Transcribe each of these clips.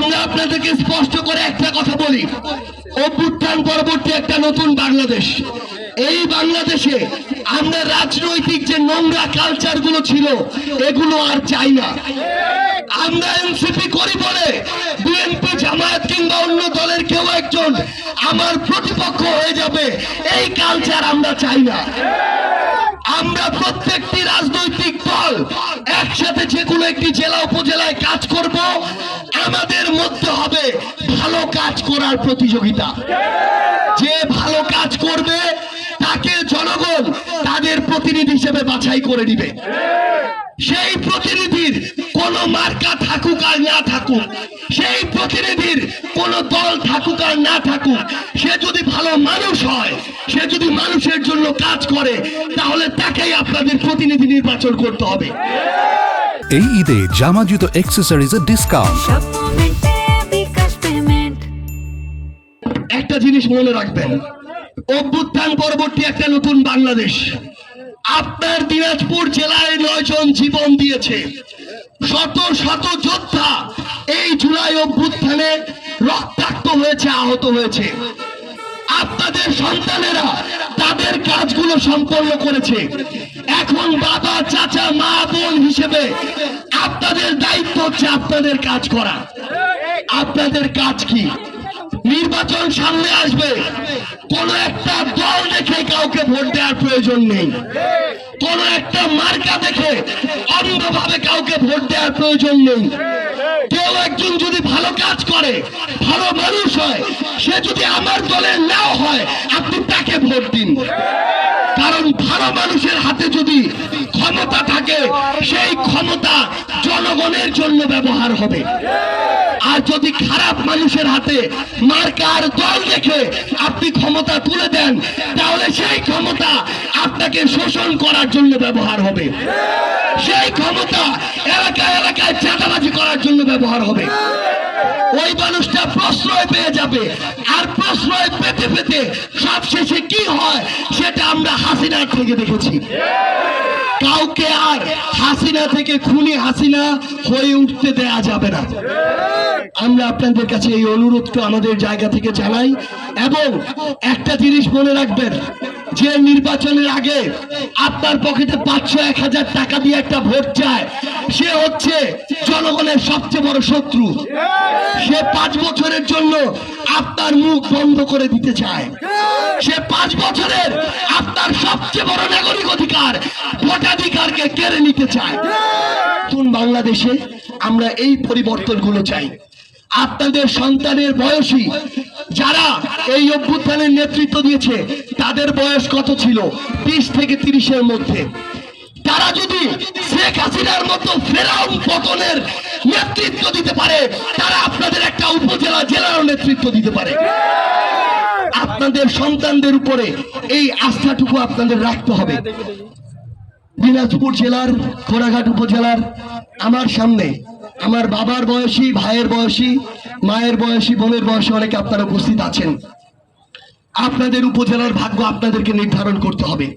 আমরা আপনাদেরকে স্পষ্ট করে একটা কথা বলি, অভ্যুত্থান পরবর্তী একটা নতুন বাংলাদেশ। এই বাংলাদেশে আমরা রাজনৈতিক যে নোংরা কালচার গুলো ছিল এগুলো আর চাই না। আমরা এনসিপি করি বলে বিএনপি, জামায়াত কিংবা অন্য দলের কেউ একজন আমার প্রতিপক্ষ হয়ে যাবে, এই কালচার আমরা চাই না। আমরা প্রত্যেকটি রাজনৈতিক দল একসাথে যে কোনো একটি জেলা উপজেলায় কাজ করব, আমাদের মধ্যে হবে ভালো কাজ করার প্রতিযোগিতা। যে ভালো কাজ করবে তাকে জনগণ তাদের প্রতিনিধি হিসেবে বাছাই করে দিবে। সেই প্রতিনিধির কোন মার্কা থাকুক আর না থাকুক, সেই প্রতিনিধির কোন দল থাকুক আর না থাকুক, সে যদি ভালো মানুষ হয়, সে যদি মানুষের জন্য কাজ করে, তাহলে তাকেই আপনাদের প্রতিনিধি নির্বাচন করতে হবে। এই ঈদে জামা জুতো অ্যাক্সেসরিজের ডিসকাউন্ট। একটা জিনিস মনে রাখবেন, অভ্যুত্থান পরবর্তী একটা নতুন বাংলাদেশ। আপনার দিনাজপুর জেলায় 9 জন জীবন দিয়েছে, শত শত যোদ্ধা এই জুলাই অভ্যুত্থানে রক্তাক্ত হয়েছে, আহত হয়েছে। আপনাদের সন্তানেরা তাদের কাজগুলো সম্পন্ন করেছে। এখন বাবা, চাচা, মা, বোন হিসেবে আপনাদের দায়িত্ব হচ্ছে আপনাদের কাজ করা। আপনাদের কাজ কি? নির্বাচন সামনে আসবে, কোন একটা দল দেখে কাউকে ভোট দেওয়ার প্রয়োজন নেই। কোন একটা মার্কা দেখে অন্ধভাবে কাউকে ভোট দেওয়ার প্রয়োজন নেই। কেউ একজন যদি ভালো কাজ করে, ভালো মানুষ হয়, সে যদি আমার দলের নাও হয়, আপনি তাকে ভোট দিন। কারণ ভালো মানুষের হাতে যদি ক্ষমতা থাকে, সেই ক্ষমতা জনগণের জন্য ব্যবহার হবে। আর যদি খারাপ মানুষের হাতে মার্কার দল দেখে আপনি ক্ষমতা তুলে দেন, তাহলে সেই ক্ষমতা আপনাকে শোষণ করার জন্য ব্যবহার হবে। সেই ক্ষমতা এলাকায় এলাকায় চাঁদাবাজি করার জন্য ব্যবহার হবে। ওই মানুষটা প্রশ্রয় পেয়ে যাবে, আর প্রশ্রয় পেতে পেতে সবশেষে কি হয় সেটা আমরা হাসিনার থেকে দেখেছি। কাউকে আর হাসিনা থেকে খুনি হাসিনা হয়ে উঠতে দেয়া যাবে না। আমরা আপনাদের কাছে এই অনুরোধটা আমাদের জায়গা থেকে জানাই। এবং একটা জিনিস মনে রাখবেন, যে নির্বাচনের আগে আপনার পকেটে 500-1000 টাকা দিয়ে একটা ভোট চায়, সে হচ্ছে জনগণের সবচেয়ে বড় শত্রু। সে 5 বছরের জন্য আপনার মুখ বন্ধ করে দিতে চায়। সে 5 বছরের আপনার সবচেয়ে বড় নাগরিক অধিকার, ভোটাধিকারকে কেড়ে নিতে চায়। নতুন বাংলাদেশে আমরা এই পরিবর্তনগুলো চাই। আপনাদের সন্তানের বয়সী যারা এই অভ্যুত্থানের নেতৃত্ব দিয়েছে, তাদের বয়স কত ছিল? 20 থেকে 30-এর মধ্যে। তারা যদি শেখ হাসিনার মতো ফেরাউন পতনের নেতৃত্ব দিতে পারে, তারা আপনাদের একটা উপজেলা, জেলারও নেতৃত্ব দিতে পারে। আপনাদের সন্তানদের উপরে এই আস্থাটুকু আপনাদের রাখতে হবে। দিনাজপুর জেলার খোড়াঘাট উপজেলার আমার সামনে আমার বাবার বয়সী, ভাইয়ের বয়সী, মায়ের বয়সী, বোনের বয়সী অনেকে আপনারা উপস্থিত আছেন। আপনাদের উপজেলার ভাগ্য আপনাদেরকে নির্ধারণ করতে হবে।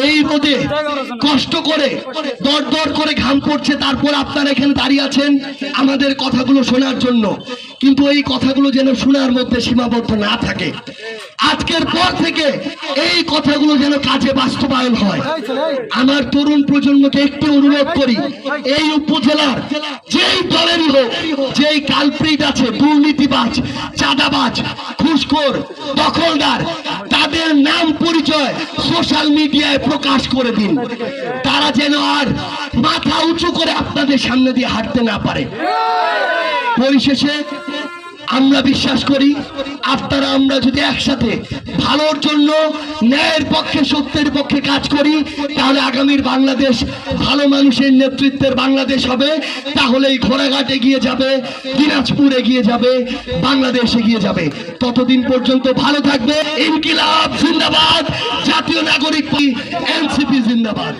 এই রোদে কষ্ট করে দর দর করে ঘাম পড়ছে, তারপর আপনারা এখানে দাঁড়িয়ে আছেন আমাদের কথাগুলো শোনার জন্য। কিন্তু এই কথাগুলো যেন শোনার মধ্যে সীমাবদ্ধ না থাকে। আজকের পর থেকে এই কথাগুলো যেন কাজে বাস্তবায়ন হয়। আমার তরুণ প্রজন্মকে একটু অনুরোধ করি, এই উপজেলার যেই দলেরই হোক, যেই কালপ্রিট আছে, দুর্নীতিবাজ, চাঁদাবাজ, ঘুষখোর, দখলদার, তাদের নাম পরিচয় সোশ্যাল মিডিয়ায় প্রকাশ করে দিন। তারা যেন আর মাথা উঁচু করে আপনাদের সামনে দিয়ে হাঁটতে না পারে। পরিশেষে আমরা বিশ্বাস করি, আপনারা আমরা যদি একসাথে ভালোর জন্য, ন্যায়ের পক্ষে, সত্যের পক্ষে কাজ করি, তাহলে আগামীর বাংলাদেশ ভালো মানুষের নেতৃত্বের বাংলাদেশ হবে। তাহলেই ঘোড়াঘাট এগিয়ে যাবে, দিনাজপুর এগিয়ে যাবে, বাংলাদেশ এগিয়ে যাবে। ততদিন পর্যন্ত ভালো থাকবে। ইনকিলাব জিন্দাবাদ, জাতীয় নাগরিক এনসিপি জিন্দাবাদ।